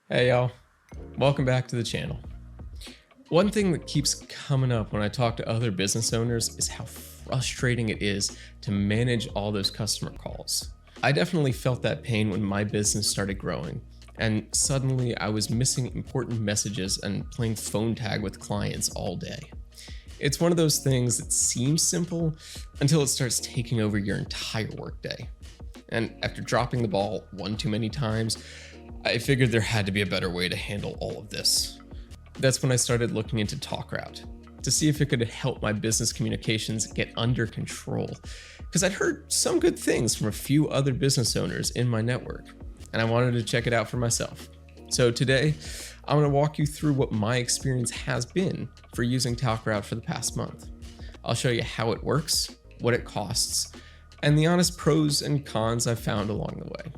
Hey y'all, welcome back to the channel. One thing that keeps coming up when I talk to other business owners is how frustrating it is to manage all those customer calls. I definitely felt that pain when my business started growing, and suddenly I was missing important messages and playing phone tag with clients all day. It's one of those things that seems simple until it starts taking over your entire workday. And after dropping the ball one too many times, I figured there had to be a better way to handle all of this. That's when I started looking into TalkRoute to see if it could help my business communications get under control. Because I'd heard some good things from a few other business owners in my network, and I wanted to check it out for myself. So today, I'm going to walk you through what my experience has been for using TalkRoute for the past month. I'll show you how it works, what it costs, and the honest pros and cons I've found along the way.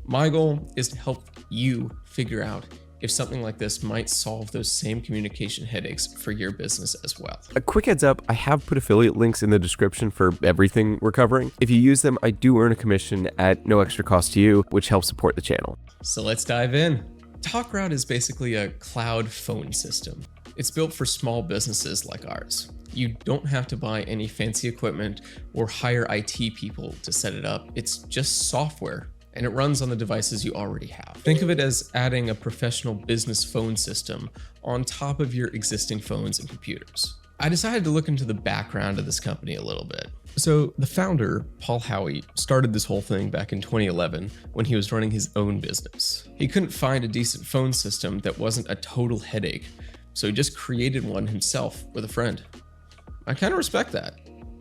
My goal is to help you figure out if something like this might solve those same communication headaches for your business as well. A quick heads up, I have put affiliate links in the description for everything we're covering. If you use them, I do earn a commission at no extra cost to you, which helps support the channel. So let's dive in. TalkRoute is basically a cloud phone system. It's built for small businesses like ours. You don't have to buy any fancy equipment or hire IT people to set it up. It's just software, and it runs on the devices you already have. Think of it as adding a professional business phone system on top of your existing phones and computers. I decided to look into the background of this company a little bit. So the founder, Paul Howie, started this whole thing back in 2011 when he was running his own business. He couldn't find a decent phone system that wasn't a total headache, so he just created one himself with a friend. I kind of respect that.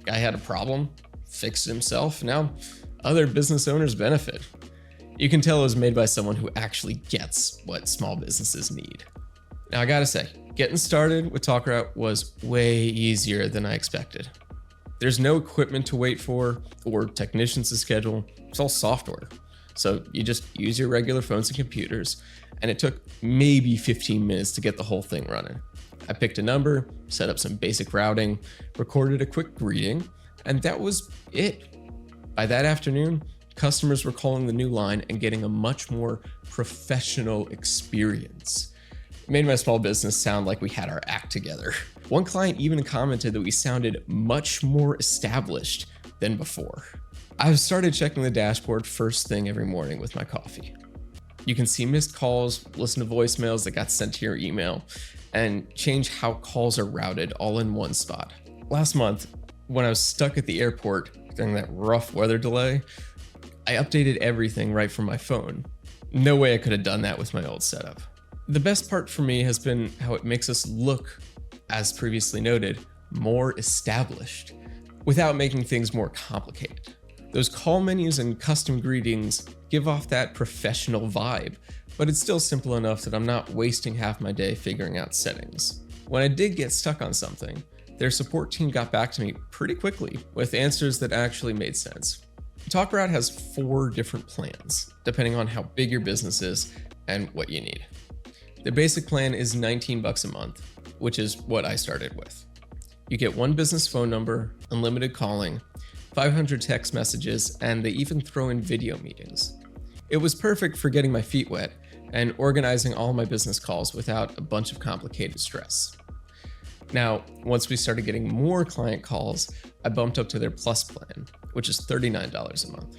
Guy had a problem, fixed it himself, now other business owners benefit. You can tell it was made by someone who actually gets what small businesses need. Now I gotta say, getting started with TalkRoute was way easier than I expected. There's no equipment to wait for or technicians to schedule, it's all software. So you just use your regular phones and computers, and it took maybe 15 minutes to get the whole thing running. I picked a number, set up some basic routing, recorded a quick greeting, and that was it. By that afternoon, customers were calling the new line and getting a much more professional experience. It made my small business sound like we had our act together. One client even commented that we sounded much more established than before. I've started checking the dashboard first thing every morning with my coffee. You can see missed calls, listen to voicemails that got sent to your email, and change how calls are routed all in one spot. Last month, when I was stuck at the airport during that rough weather delay, I updated everything right from my phone. No way I could have done that with my old setup. The best part for me has been how it makes us look, as previously noted, more established, without making things more complicated. Those call menus and custom greetings give off that professional vibe, but it's still simple enough that I'm not wasting half my day figuring out settings. When I did get stuck on something, their support team got back to me pretty quickly with answers that actually made sense. TalkRoute has 4 different plans, depending on how big your business is and what you need. The basic plan is $19 a month, which is what I started with. You get 1 business phone number, unlimited calling, 500 text messages, and they even throw in video meetings. It was perfect for getting my feet wet and organizing all my business calls without a bunch of complicated stress. Now, once we started getting more client calls, I bumped up to their Plus plan, which is $39 a month.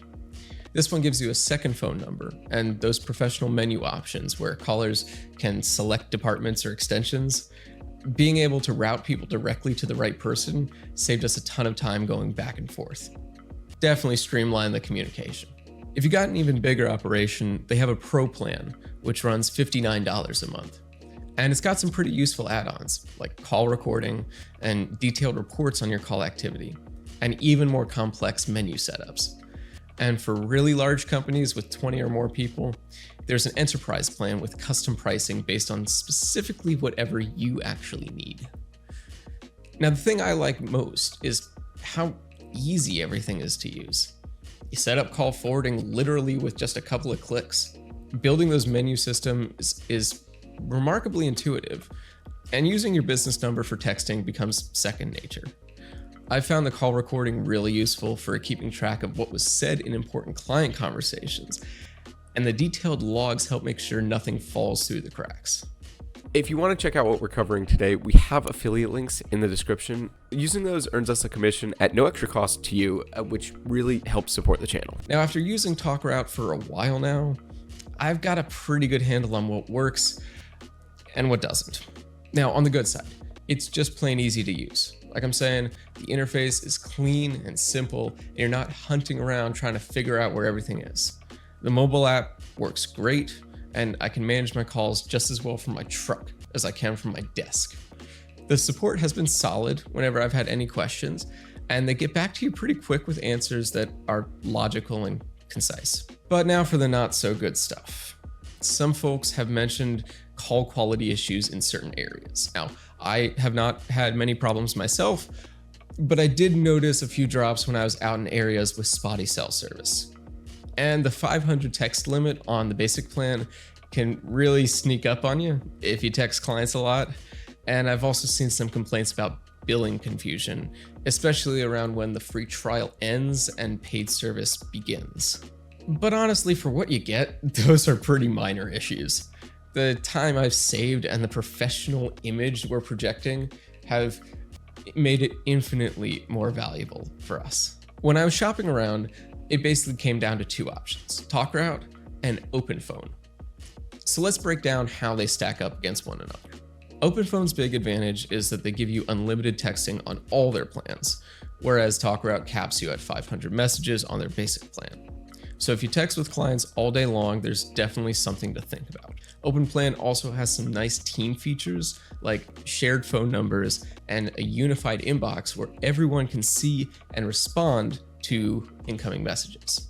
This one gives you a second phone number and those professional menu options where callers can select departments or extensions. Being able to route people directly to the right person saved us a ton of time going back and forth. Definitely streamlined the communication. If you got an even bigger operation, they have a Pro plan, which runs $59 a month. And it's got some pretty useful add-ons, like call recording and detailed reports on your call activity, and even more complex menu setups. And for really large companies with 20 or more people, there's an enterprise plan with custom pricing based on specifically whatever you actually need. Now, the thing I like most is how easy everything is to use. You set up call forwarding literally with just a couple of clicks. Building those menu systems is remarkably intuitive, and using your business number for texting becomes second nature. I found the call recording really useful for keeping track of what was said in important client conversations, and the detailed logs help make sure nothing falls through the cracks. If you want to check out what we're covering today, we have affiliate links in the description. Using those earns us a commission at no extra cost to you, which really helps support the channel. Now, after using TalkRoute for a while now, I've got a pretty good handle on what works and what doesn't. Now, on the good side, it's just plain easy to use. Like I'm saying, the interface is clean and simple, and you're not hunting around trying to figure out where everything is. The mobile app works great, and I can manage my calls just as well from my truck as I can from my desk. The support has been solid whenever I've had any questions, and they get back to you pretty quick with answers that are logical and concise. But now for the not so good stuff. Some folks have mentioned call quality issues in certain areas. Now, I have not had many problems myself, but I did notice a few drops when I was out in areas with spotty cell service. And the 500 text limit on the basic plan can really sneak up on you if you text clients a lot. And I've also seen some complaints about billing confusion, especially around when the free trial ends and paid service begins. But honestly, for what you get, those are pretty minor issues. The time I've saved and the professional image we're projecting have made it infinitely more valuable for us. When I was shopping around, it basically came down to two options: TalkRoute and OpenPhone. So let's break down how they stack up against one another. OpenPhone's big advantage is that they give you unlimited texting on all their plans, whereas TalkRoute caps you at 500 messages on their basic plan. So if you text with clients all day long, there's definitely something to think about. OpenPlan also has some nice team features like shared phone numbers and a unified inbox where everyone can see and respond to incoming messages.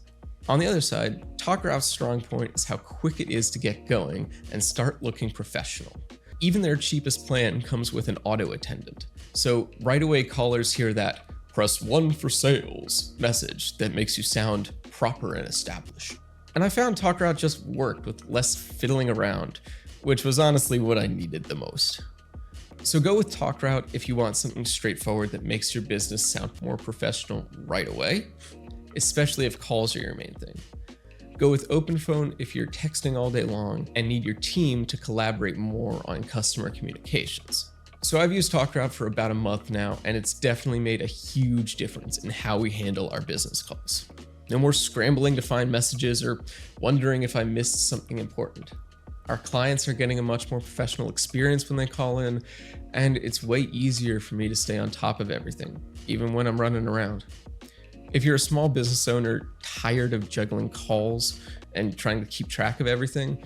On the other side, TalkRoute's strong point is how quick it is to get going and start looking professional. Even their cheapest plan comes with an auto attendant. So right away callers hear that "press 1 for sales" message that makes you sound proper and established. And I found TalkRoute just worked with less fiddling around, which was honestly what I needed the most. So go with TalkRoute if you want something straightforward that makes your business sound more professional right away, especially if calls are your main thing. Go with OpenPhone if you're texting all day long and need your team to collaborate more on customer communications. So I've used TalkRoute for about a month now, and it's definitely made a huge difference in how we handle our business calls. No more scrambling to find messages or wondering if I missed something important. Our clients are getting a much more professional experience when they call in, and it's way easier for me to stay on top of everything, even when I'm running around. If you're a small business owner tired of juggling calls and trying to keep track of everything,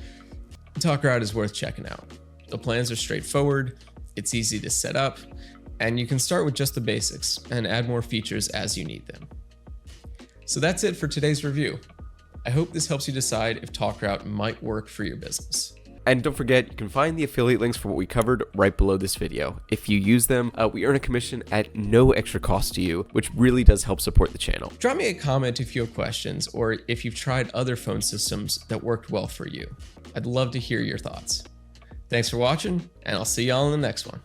TalkRoute is worth checking out. The plans are straightforward, it's easy to set up, and you can start with just the basics and add more features as you need them. So that's it for today's review. I hope this helps you decide if TalkRoute might work for your business. And don't forget, you can find the affiliate links for what we covered right below this video. If you use them, we earn a commission at no extra cost to you, which really does help support the channel. Drop me a comment if you have questions or if you've tried other phone systems that worked well for you. I'd love to hear your thoughts. Thanks for watching, and I'll see y'all in the next one.